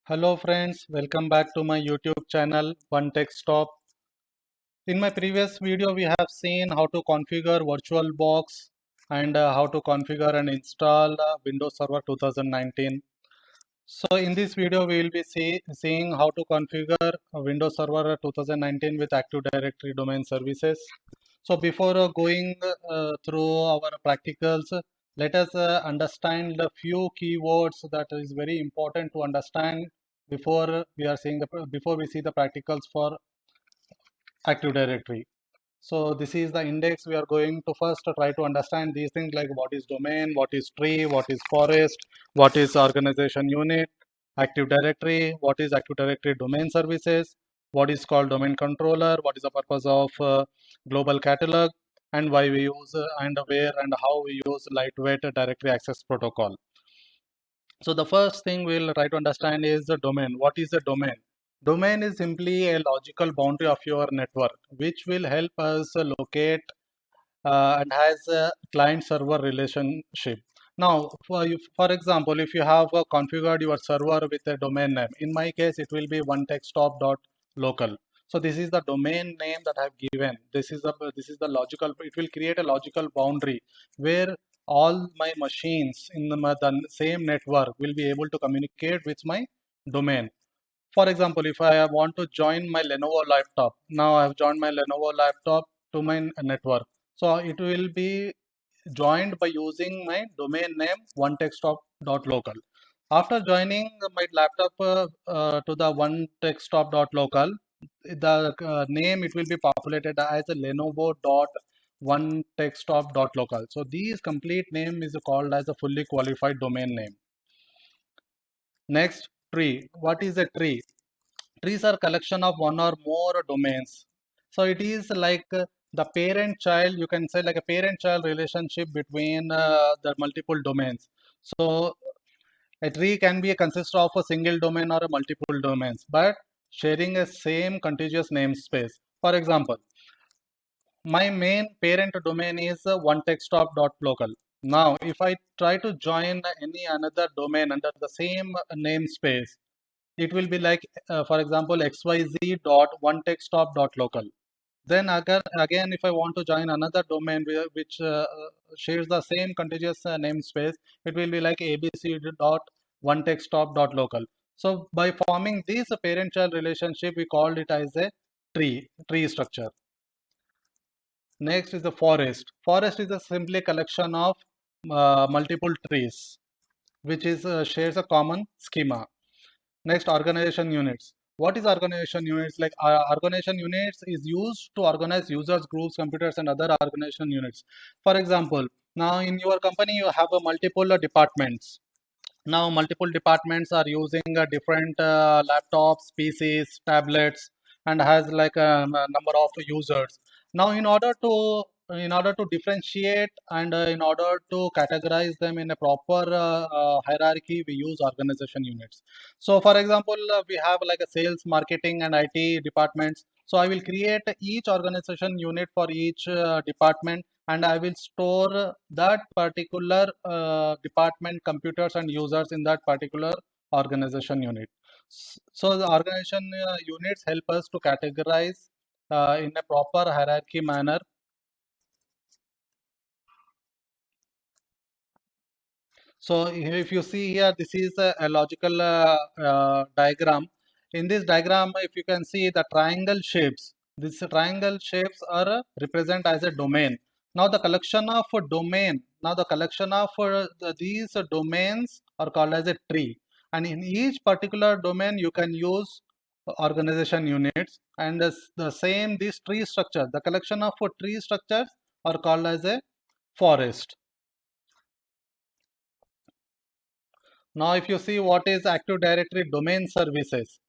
Hello friends, welcome back to my YouTube channel One Tech Stop. In my previous video we have seen how to configure VirtualBox and how to configure and install Windows Server 2019. So in this video we will be seeing how to configure Windows Server 2019 with Active Directory domain services. So before going through our practicals, let us understand the few keywords that is very important to understand before before we see the practicals for Active Directory. So this is the index. We are going to first try to understand these things like what is domain, what is tree, what is forest, what is organization unit, Active Directory, what is Active Directory domain services, what is called domain controller, what is the purpose of global catalog, and why we use and where and how we use lightweight directory access protocol. So the first thing we'll try to understand is the domain. What is a domain? Domain is simply a logical boundary of your network, which will help us locate and has a client-server relationship. Now, for example, if you have configured your server with a domain name, in my case, it will be onetextstop.local. So this is the domain name that I've given. This is the logical. It will create a logical boundary where all my machines in the same network will be able to communicate with my domain. For example, if I want to join my Lenovo laptop, now I have joined my Lenovo laptop to my network. So it will be joined by using my domain name onetextstop.local. After joining my laptop to the onetextstop.local, the name it will be populated as a lenovo.onetextstop.local. So these complete name is called as a fully qualified domain name. Next, tree. What is a tree? Trees are collection of one or more domains. So it is like the parent child, you can say like a parent child relationship between the multiple domains. So a tree can be consist of a single domain or a multiple domains, but sharing a same contiguous namespace. For example, my main parent domain is onetextstop.local. Now, if I try to join any another domain under the same namespace, it will be like, for example, xyz.onetextstop.local. Then again, if I want to join another domain which shares the same contiguous namespace, it will be like abc.onetextstop.local. So by forming this parent-child relationship, we called it as a tree structure. Next is the forest. Forest is a simply collection of multiple trees, which is shares a common schema. Next, organization units. What is organization units? Like organization units is used to organize users, groups, computers, and other organization units. For example, now in your company you have a multiple departments. Now multiple departments are using different laptops, PCs, tablets, and has like a number of users. Now in order to differentiate and in order to categorize them in a proper hierarchy, we use organization units. So for example, we have like a sales, marketing, and IT departments. So I will create each organization unit for each department, and I will store that particular department computers and users in that particular organization unit. So the organization units help us to categorize in a proper hierarchy manner. So if you see here, this is a logical diagram. In this diagram, if you can see the triangle shapes, these triangle shapes are represent as a domain. Now the collection of these domains are called as a tree. And in each particular domain, you can use organization units. And the same, this tree structure, the collection of tree structures are called as a forest. Now, if you see what is Active Directory domain services,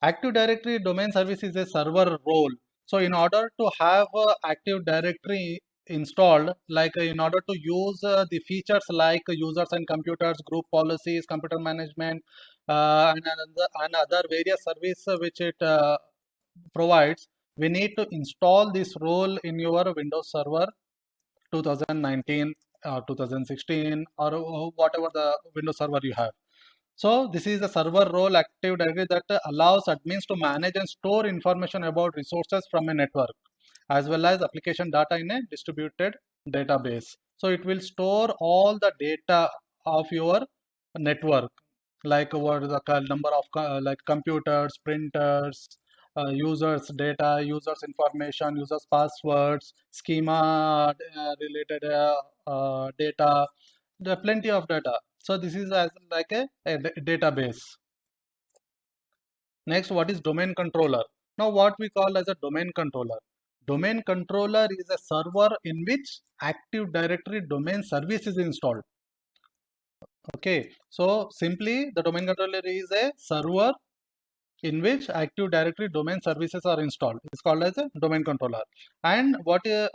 Active Directory domain service is a server role. So, in order to have Active Directory installed, like in order to use the features like users and computers, group policies, computer management, and other various service which it provides, we need to install this role in your Windows Server 2019 or 2016 or whatever the Windows Server you have. So this is a server role Active Directory that allows admins to manage and store information about resources from a network, as well as application data in a distributed database. So it will store all the data of your network, like what the number of like computers, printers, users data, users information, users passwords, schema related data. There are plenty of data. So this is as like a database. Next, what is domain controller? Now, what we call as a domain controller. Domain controller is a server in which Active Directory domain service is installed. Okay, so simply the domain controller is a server in which Active Directory domain services are installed. It's called as a domain controller. And what is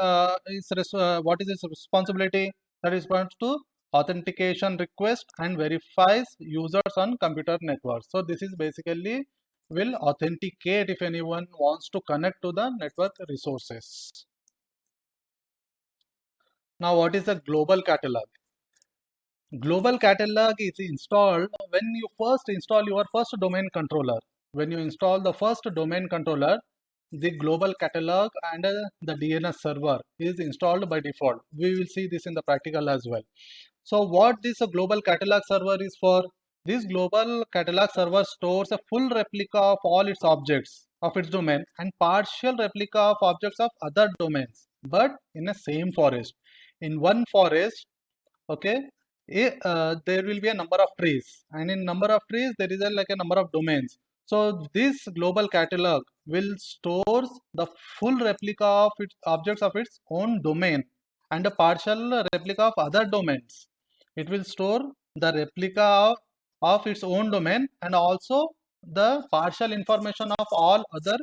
its responsibility? That is responds to authentication request and verifies users on computer networks. So this is basically will authenticate if anyone wants to connect to the network resources. Now, what is the global catalog? Global catalog is installed when you first install your first domain controller. When you install the first domain controller, the global catalog and the DNS server is installed by default. We will see this in the practical as well. So what this global catalog server is for? This global catalog server stores a full replica of all its objects of its domain and partial replica of objects of other domains, but in a same forest. In one forest, okay, there will be a number of trees, and in number of trees there is like a number of domains. So this global catalog will stores the full replica of its objects of its own domain and a partial replica of other domains. It will store the replica of its own domain and also the partial information of all other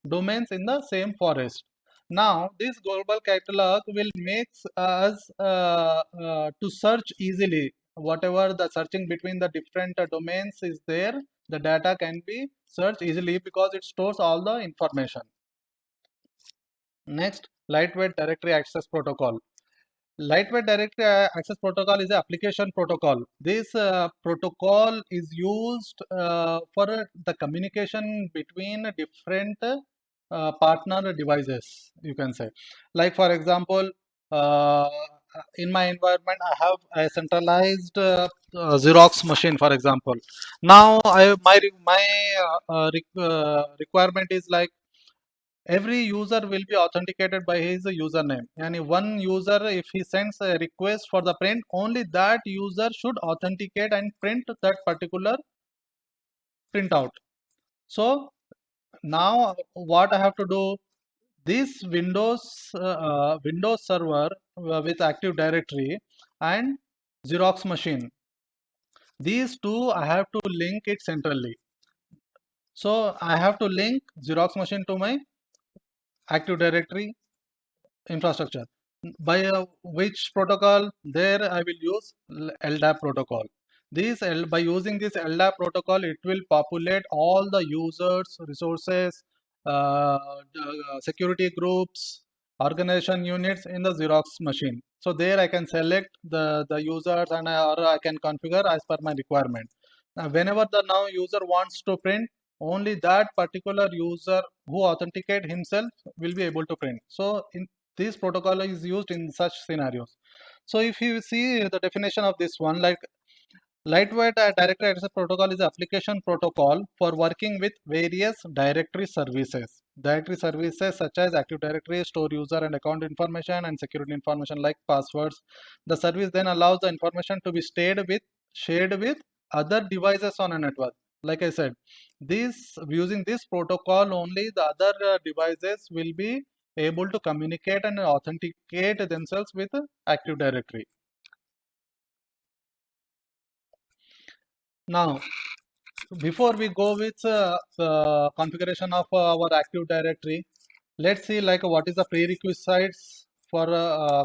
domains in the same forest. Now, this global catalog will make us to search easily. Whatever the searching between the different domains is there, the data can be searched easily because it stores all the information. Next, lightweight directory access protocol. Lightweight directory access protocol is an application protocol. This protocol is used for the communication between different partner devices, you can say. Like for example, uh, in my environment, I have a centralized Xerox machine, for example. Now, my requirement is like every user will be authenticated by his username, and if one user, if he sends a request for the print, only that user should authenticate and print that particular printout. So now what I have to do, this Windows server with Active Directory and Xerox machine, these two I have to link it centrally. So I have to link Xerox machine to my Active Directory infrastructure. By which protocol? There I will use LDAP protocol. By using this LDAP protocol, it will populate all the users, resources, security groups, organization units in the Xerox machine. So there I can select the users and or I can configure as per my requirement. Now, whenever the now user wants to print, only that particular user who authenticate himself will be able to print. So in this protocol is used in such scenarios. So if you see the definition of this one, like lightweight directory access protocol is an application protocol for working with various directory services. Directory services such as Active Directory store user and account information and security information like passwords. The service then allows the information to be shared with other devices on a network. Like I said, this using this protocol only the other devices will be able to communicate and authenticate themselves with Active Directory. Now, before we go with the configuration of our Active Directory, let's see like what is the prerequisites for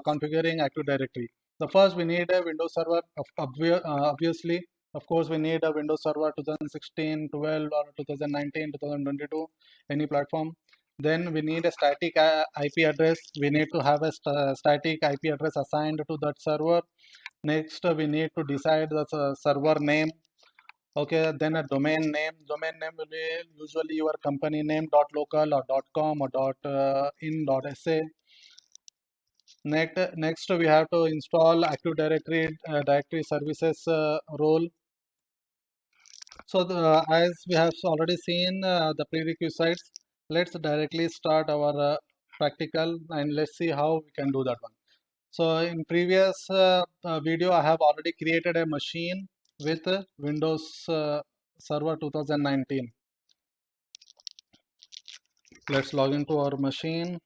configuring Active Directory. The first, we need a Windows Server, obviously. Of course, we need a Windows Server 2016, 12, or 2019, 2022, any platform. Then we need a static IP address. We need to have a static IP address assigned to that server. Next, we need to decide the server name. Okay, then a domain name. Domain name will be usually your company name .local or .com or .in .sa. Next we have to install Active Directory Services role. So as we have already seen the prerequisites, let's directly start our practical and let's see how we can do that one. So in previous video, I have already created a machine with Windows Server 2019. Let's log into our machine.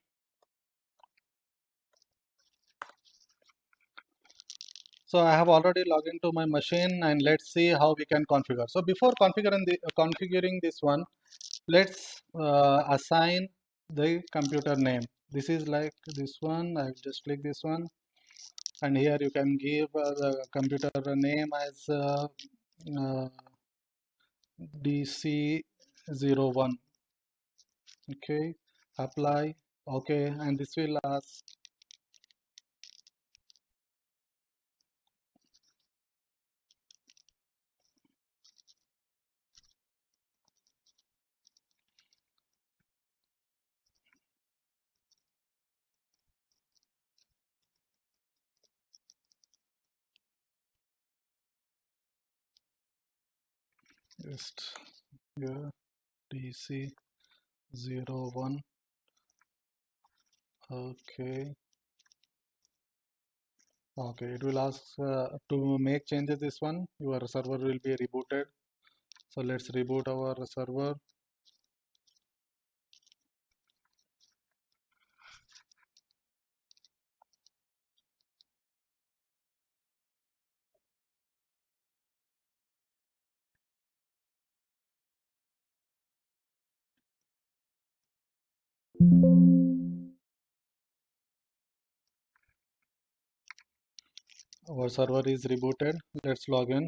So I have already logged into my machine and let's see how we can configure. So before configuring this one, let's assign the computer name. This is like this one. I just click this one, and here you can give the computer name as uh, DC01. Okay, apply. Okay, and this will ask. Just here DC01. Okay. Okay, it will ask to make changes this one. Your server will be rebooted. So let's reboot our server. Our server is rebooted. Let's log in.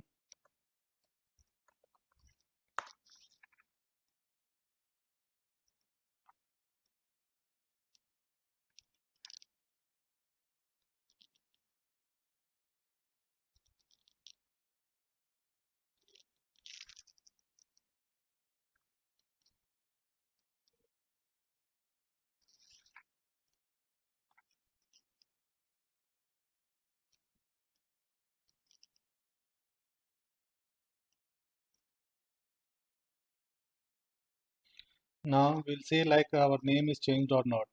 Now we'll see like our name is changed or not.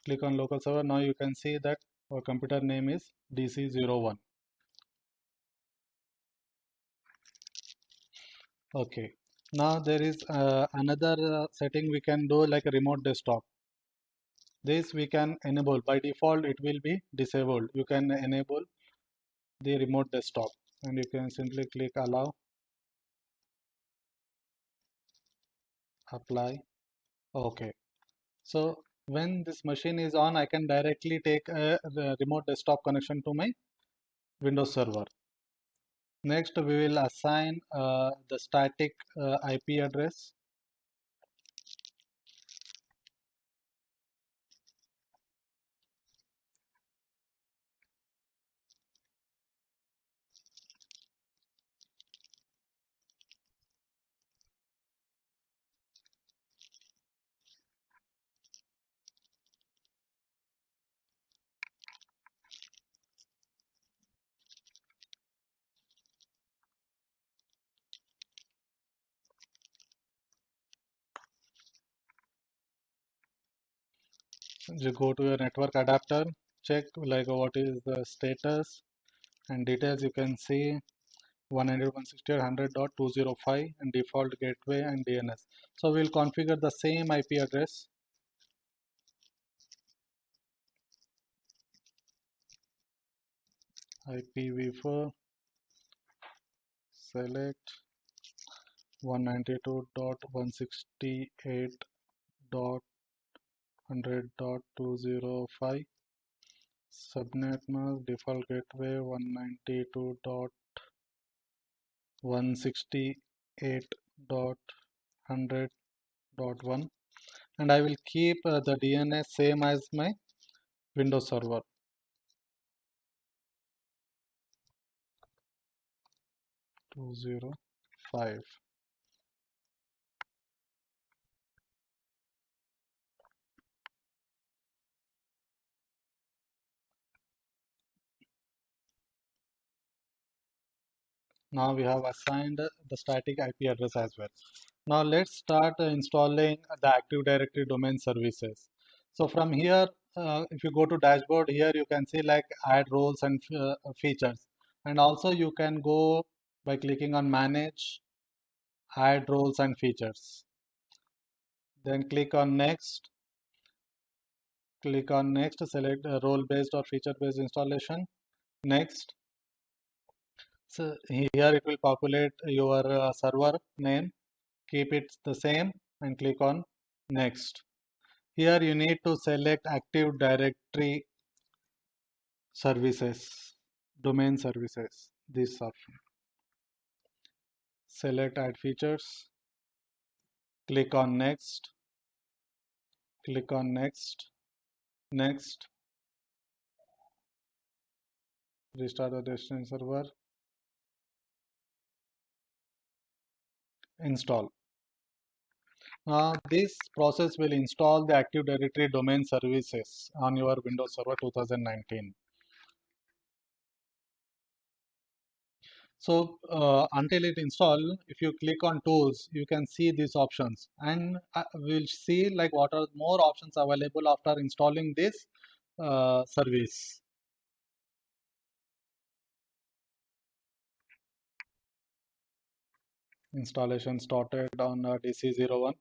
Click on local server. Now you can see that our computer name is DC01. Okay. Now there is another setting we can do like a remote desktop. This we can enable. By default, it will be disabled. You can enable the remote desktop and you can simply click allow, apply. Okay. So when this machine is on, I can directly take the remote desktop connection to my Windows server. Next, we will assign the static IP address. You go to your network adapter, check like what is the status and details. You can see 192.168.100.205 and default gateway and DNS. So we'll configure the same IP address. IPv4 select 192.168.100.205 subnet mask default gateway 192.168.100.1 and I will keep the DNS same as my Windows server 20 5. Now we have assigned the static IP address as well. Now let's start installing the Active Directory domain services. So from here, if you go to dashboard, here you can see like add roles and features. And also you can go by clicking on manage, add roles and features. Then click on next, select role based or feature based installation. Next. So here it will populate your server name. Keep it the same and click on next. Here you need to select Active Directory services, domain services, this option. Select add features, click on next, click on next, next, restart the destination server, install. Now this process will install the Active Directory domain services on your Windows Server 2019. So until it install, if you click on tools, you can see these options, and we'll see like what are more options available after installing this service. Installation started on DC01.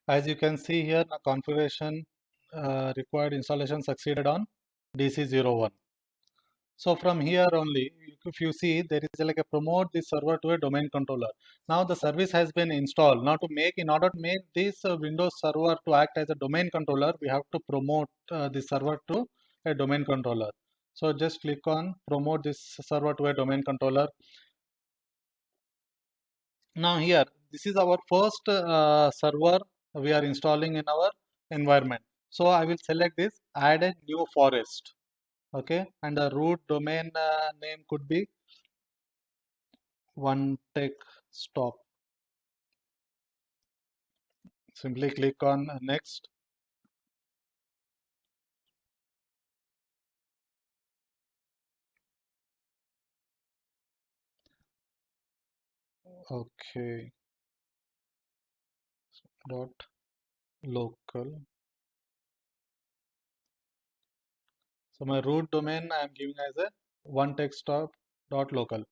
As you can see here, the configuration required installation succeeded on DC01. So from here only, if you see, there is like a promote this server to a domain controller. Now the service has been installed. Now in order to make this Windows server to act as a domain controller, we have to promote this server to a domain controller. So just click on promote this server to a domain controller. Now here, this is our first server we are installing in our environment. So I will select this, add a new forest. Okay, and the root domain name could be one tech stop. Simply click on next. Okay, dot local. So my root domain I am giving as a one tech stop dot local.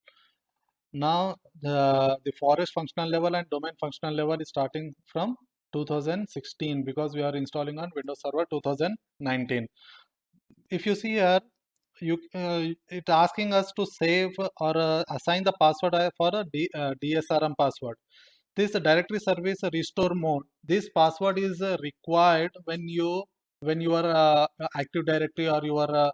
Now the forest functional level and domain functional level is starting from 2016 because we are installing on Windows Server 2019. If you see here, it asking us to save or assign the password for a DSRM password. This directory service restore mode. This password is required when your Active Directory or your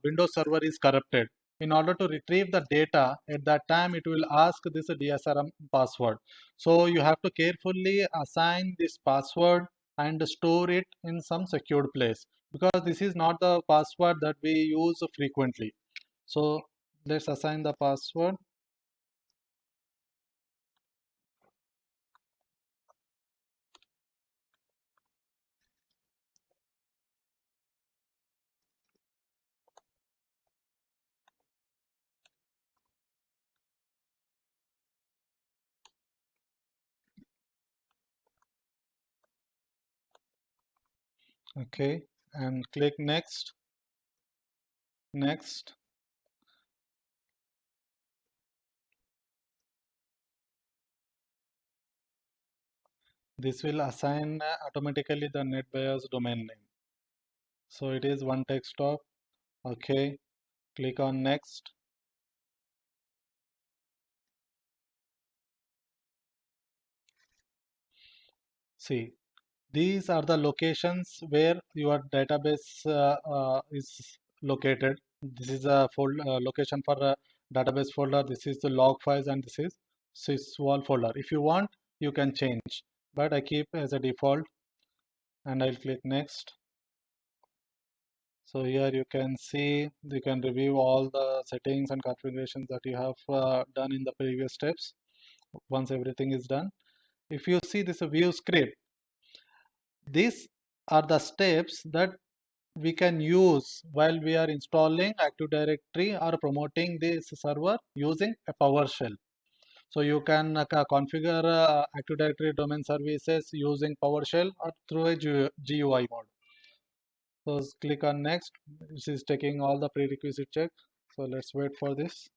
Windows Server is corrupted. In order to retrieve the data, at that time it will ask this DSRM password. So you have to carefully assign this password and store it in some secured place because this is not the password that we use frequently. So let's assign the password. Okay, and click next. Next. This will assign automatically the NetBIOS domain name. So it is one text stop. Okay, click on next. See, these are the locations where your database is located. This is a location for a database folder. This is the log files, and this is sysvol folder. If you want, you can change, but I keep as a default, and I'll click next. So here you can see, you can review all the settings and configurations that you have done in the previous steps once everything is done. If you see this view script, these are the steps that we can use while we are installing Active Directory or promoting this server using a PowerShell. So you can configure Active Directory domain services using PowerShell or through a GUI mode. So click on next. This is taking all the prerequisite check. So let's wait for this.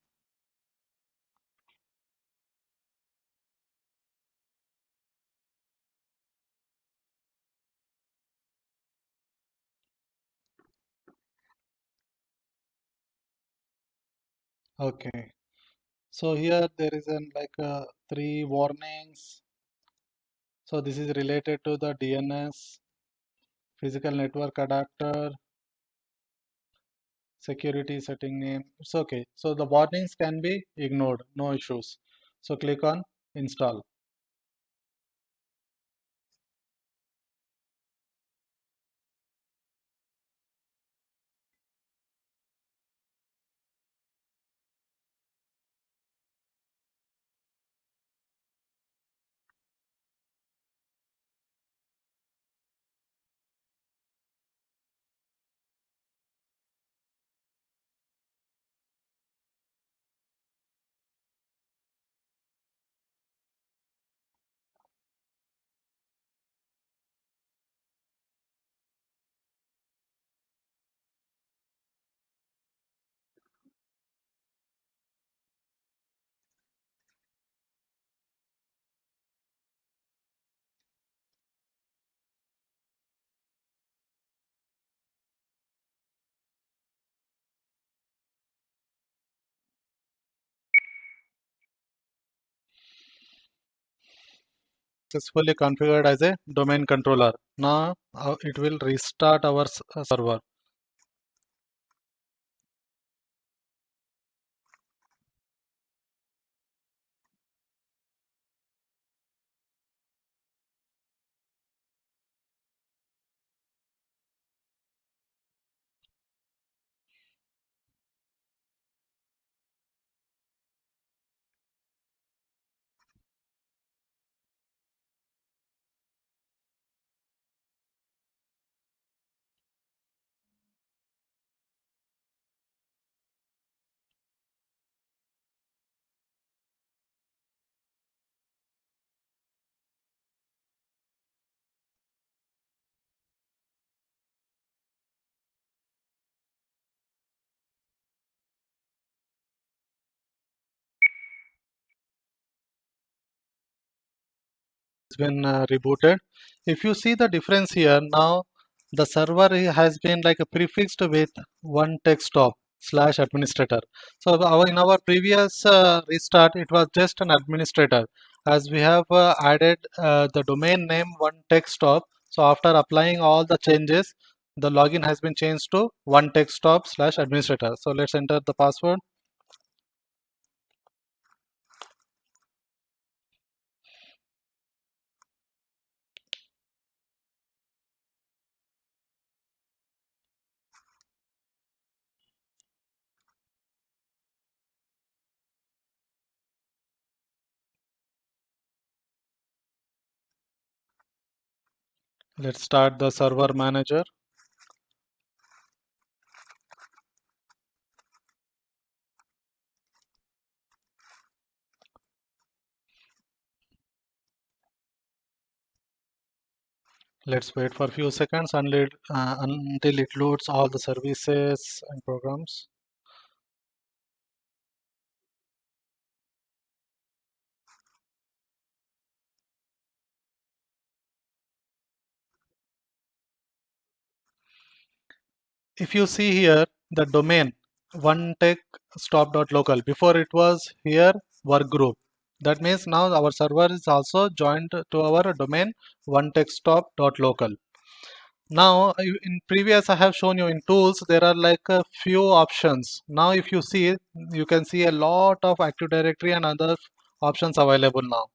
Okay. So here there is an three warnings. So this is related to the DNS, physical network adapter, security setting name. It's okay. So the warnings can be ignored, no issues. So click on install. Successfully configured as a domain controller. Now it will restart our server. It's been rebooted. If you see the difference here, now the server has been prefixed with one text stop slash administrator. So in our previous restart, it was just an administrator. As we have added the domain name one text stop, so after applying all the changes, the login has been changed to one text stop slash administrator. So let's enter the password. Let's start the server manager. Let's wait for a few seconds until it loads all the services and programs. If you see here the domain onetechstop.local, before it was here work group. That means now our server is also joined to our domain onetechstop.local. Now in previous I have shown you in tools there are like a few options. Now if you see, you can see a lot of Active Directory and other options available now.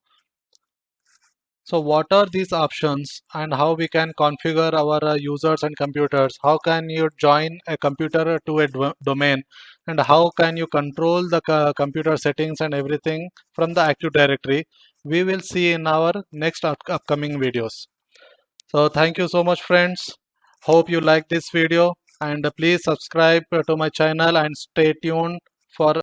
So what are these options and how we can configure our users and computers? How can you join a computer to a domain, and how can you control the computer settings and everything from the Active Directory? We will see in our next upcoming videos. So thank you so much friends. Hope you like this video, and please subscribe to my channel and stay tuned for